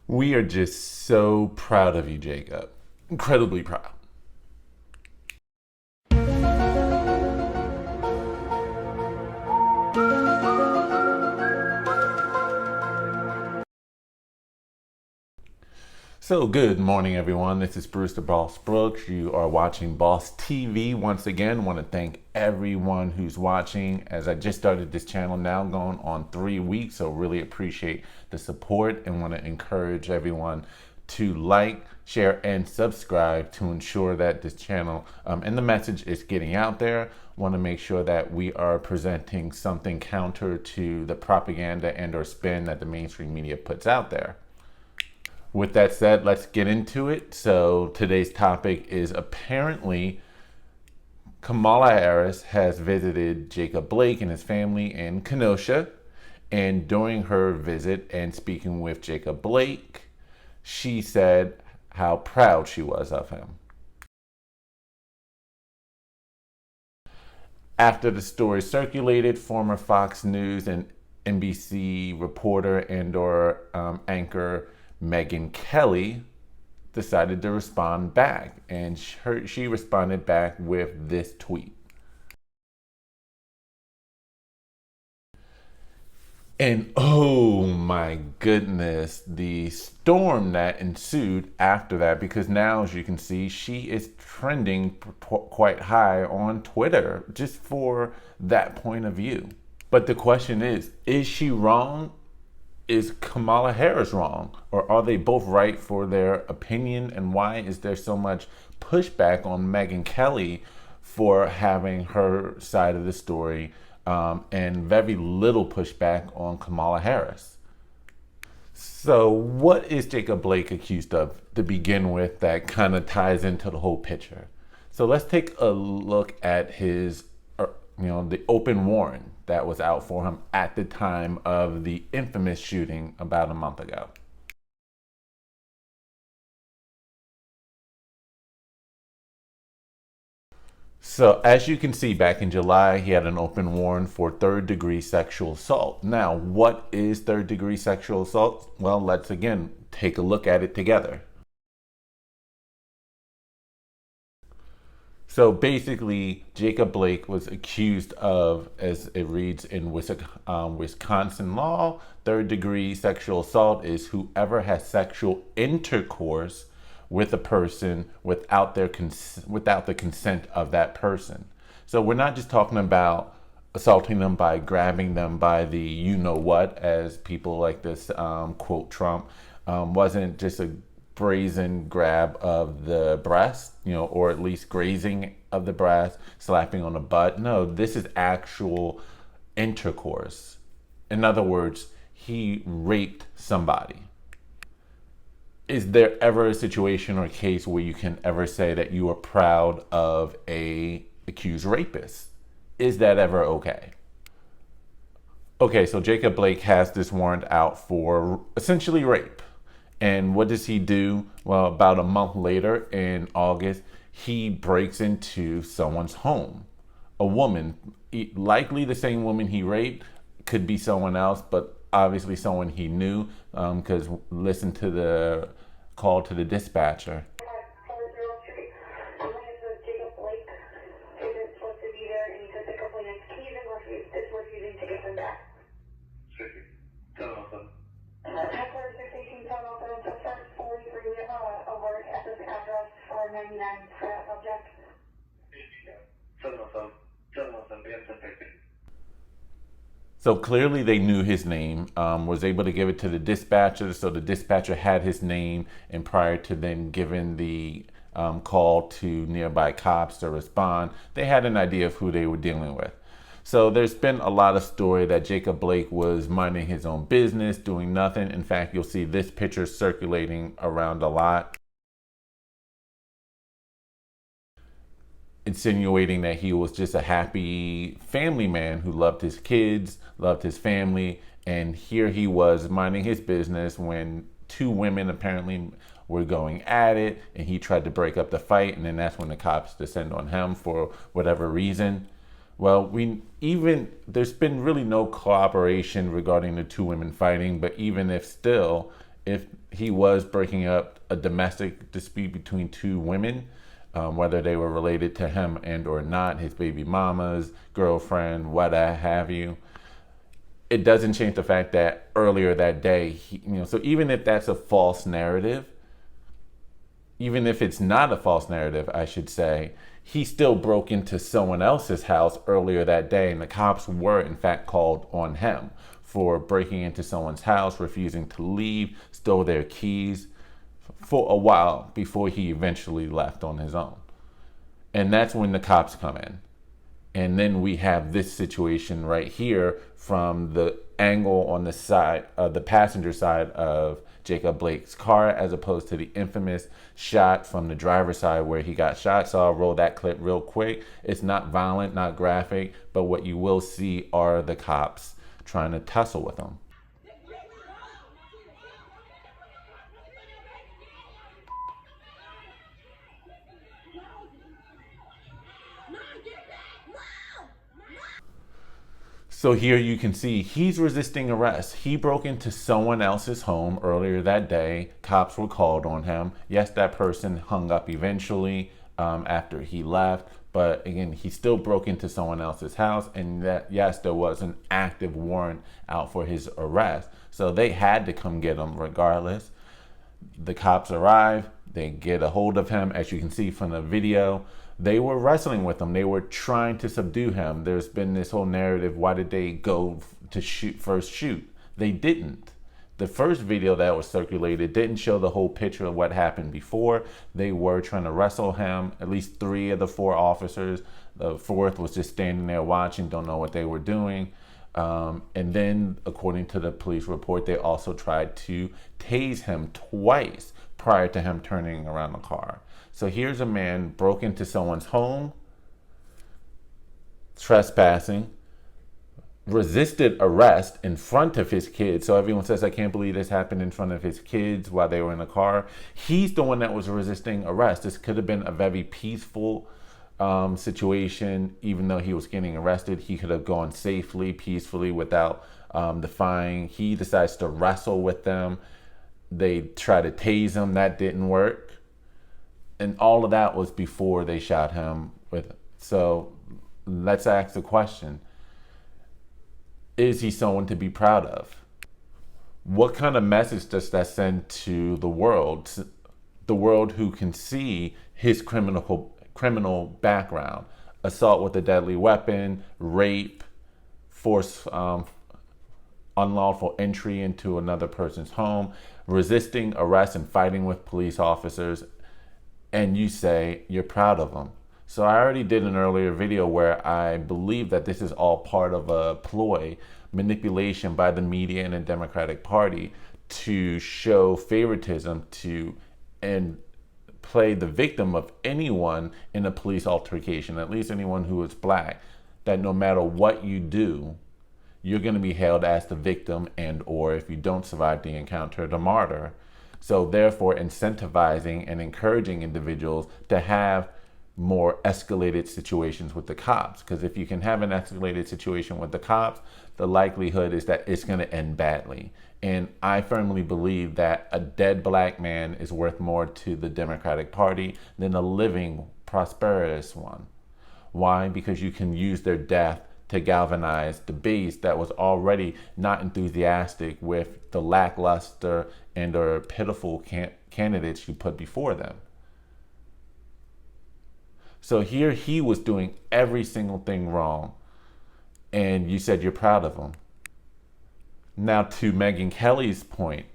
We are just so proud of you, Jacob. Incredibly proud. So good morning, everyone. This is Bruce the Boss Brooks. You are watching Boss TV. Once again, want to thank everyone who's watching. As I just started this channel, now going on 3 weeks, so really appreciate the support and want to encourage everyone to like, share, and subscribe to ensure that this channel and the message is getting out there. Want to make sure that we are presenting something counter to the propaganda and or spin that the mainstream media puts out there. With that said, let's get into it. So today's topic is apparently Kamala Harris has visited Jacob Blake and his family in Kenosha. And during her visit and speaking with Jacob Blake, she said how proud she was of him. After the story circulated, former Fox News and NBC reporter and or anchor Megyn Kelly decided to respond back, and she responded back with this tweet. And oh my goodness, the storm that ensued after that, because now, as you can see, she is trending quite high on Twitter just for that point of view. But the question is she wrong? Is Kamala Harris wrong? Or are they both right for their opinion? And why is there so much pushback on Megyn Kelly for having her side of the story and very little pushback on Kamala Harris? So what is Jacob Blake accused of to begin with that kind of ties into the whole picture? So let's take a look at his the open warrant that was out for him at the time of the infamous shooting about a month ago. So as you can see, back in July, he had an open warrant for third-degree sexual assault. Now, what is third-degree sexual assault? Well, let's again take a look at it together. So basically, Jacob Blake was accused of, as it reads in Wisconsin law, third-degree sexual assault is whoever has sexual intercourse with a person without the consent of that person. So we're not just talking about assaulting them by grabbing them by the you-know-what, as people like this quote Trump, wasn't just a brazen grab of the breast, or at least grazing of the breast, slapping on the butt. No, this is actual intercourse. In other words, he raped somebody. Is there ever a situation or a case where you can ever say that you are proud of a accused rapist? Is that ever okay? Okay, so Jacob Blake has this warrant out for essentially rape. And what does he do? Well, about a month later in August, he breaks into someone's home. A woman, likely the same woman he raped, could be someone else, but obviously someone he knew, because listen to the call to the dispatcher. So clearly they knew his name, was able to give it to the dispatcher, so the dispatcher had his name, and prior to then giving the call to nearby cops to respond, they had an idea of who they were dealing with. So there's been a lot of story that Jacob Blake was minding his own business, doing nothing. In fact, you'll see this picture circulating around a lot, insinuating that he was just a happy family man who loved his kids, loved his family, and here he was minding his business when two women apparently were going at it, and he tried to break up the fight, and then that's when the cops descend on him for whatever reason. Well, there's been really no cooperation regarding the two women fighting, but even if still, if he was breaking up a domestic dispute between two women, whether they were related to him and or not, his baby mama's girlfriend, what have you. It doesn't change the fact that earlier that day, so even if that's a false narrative, even if it's not a false narrative, I should say, he still broke into someone else's house earlier that day, and the cops were in fact called on him for breaking into someone's house, refusing to leave, stole their keys for a while before he eventually left on his own. And that's when the cops come in. And then we have this situation right here from the angle on the side of the passenger side of Jacob Blake's car, as opposed to the infamous shot from the driver's side where he got shot. So I'll roll that clip real quick. It's not violent, not graphic, but what you will see are the cops trying to tussle with him. So here you can see he's resisting arrest. He broke into someone else's home earlier that day. Cops were called on him. Yes, that person hung up eventually after he left. But again, he still broke into someone else's house. And that, yes, there was an active warrant out for his arrest. So they had to come get him regardless. The cops arrive. They get a hold of him. As you can see from the video, they were wrestling with him. They were trying to subdue him. There's been this whole narrative. Why did they go to first shoot? They didn't. The first video that was circulated didn't show the whole picture of what happened before. They were trying to wrestle him. At least 3 of the 4 officers. The 4th was just standing there watching, don't know what they were doing. And then, according to the police report, they also tried to tase him twice prior to him turning around the car. So here's a man broke into someone's home, trespassing, resisted arrest in front of his kids. So everyone says, I can't believe this happened in front of his kids while they were in the car. He's the one that was resisting arrest. This could have been a very peaceful situation. Even though he was getting arrested, he could have gone safely, peacefully, without defying. He decides to wrestle with them. They try to tase him. That didn't work. And all of that was before they shot him with. So let's ask the question. Is he someone to be proud of? What kind of message does that send to the world? The world who can see his criminal background. Assault with a deadly weapon, rape, force unlawful entry into another person's home, resisting arrest and fighting with police officers, and you say you're proud of them. So I already did an earlier video where I believe that this is all part of a ploy, manipulation by the media and the Democratic Party to show favoritism to and play the victim of anyone in a police altercation, at least anyone who is black, that no matter what you do, you're going to be hailed as the victim and or if you don't survive the encounter, the martyr. So therefore incentivizing and encouraging individuals to have more escalated situations with the cops. Because if you can have an escalated situation with the cops, the likelihood is that it's going to end badly. And I firmly believe that a dead black man is worth more to the Democratic Party than a living, prosperous one. Why? Because you can use their death to galvanize the base that was already not enthusiastic with the lackluster and or pitiful candidates you put before them. So here he was doing every single thing wrong, and you said you're proud of him. Now to Megyn Kelly's point,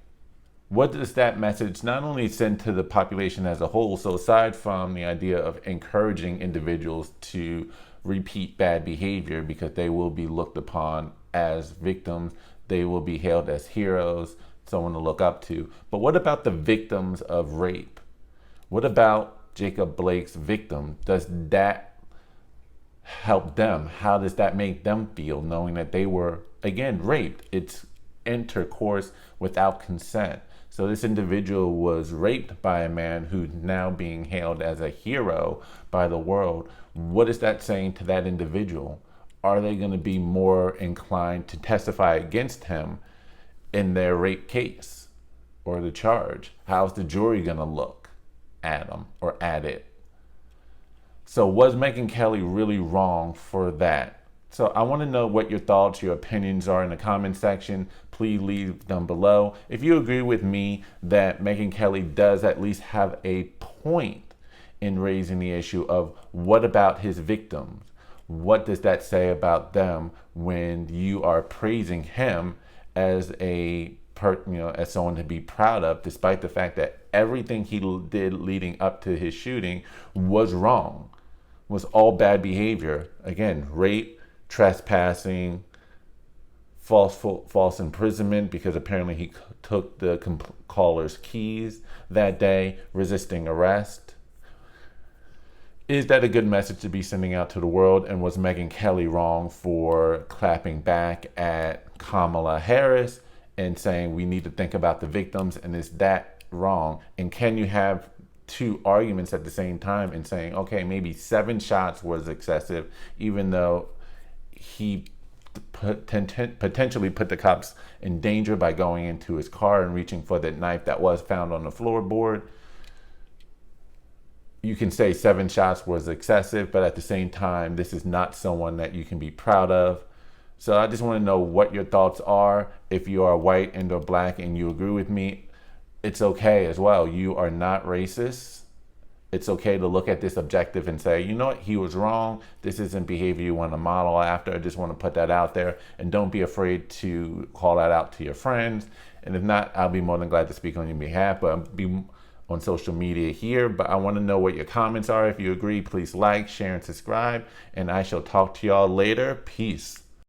what does that message not only send to the population as a whole? So aside from the idea of encouraging individuals to repeat bad behavior because they will be looked upon as victims, they will be hailed as heroes, someone to look up to. But what about the victims of rape? What about Jacob Blake's victim? Does that help them? How does that make them feel knowing that they were, again, raped? It's intercourse without consent. So this individual was raped by a man who's now being hailed as a hero by the world. What is that saying to that individual? Are they going to be more inclined to testify against him in their rape case? or the charge? How's the jury going to look at him or at it? So was Megyn Kelly really wrong for that? So I want to know what your thoughts, your opinions are in the comment section. Please leave them below. If you agree with me that Megyn Kelly does at least have a point in raising the issue of what about his victims? What does that say about them when you are praising him as as someone to be proud of, despite the fact that everything he did leading up to his shooting was wrong, was all bad behavior. Again, rape, trespassing, false imprisonment because apparently he took the caller's keys that day, resisting arrest. Is that a good message to be sending out to the world? And was Megyn Kelly wrong for clapping back at Kamala Harris and saying we need to think about the victims? And is that wrong? And can you have two arguments at the same time and saying, okay, maybe 7 shots was excessive, even though he potentially put the cops in danger by going into his car and reaching for that knife that was found on the floorboard? You can say 7 shots was excessive, but at the same time, this is not someone that you can be proud of. So I just want to know what your thoughts are. If you are white and or black and you agree with me, it's okay as well. You are not racist. It's okay to look at this objective and say, you know what, he was wrong. This isn't behavior you want to model after. I just want to put that out there. And don't be afraid to call that out to your friends. And if not, I'll be more than glad to speak on your behalf. But I'll be on social media here, but I want to know what your comments are. If you agree, please like, share, and subscribe, and I shall talk to y'all later. Peace.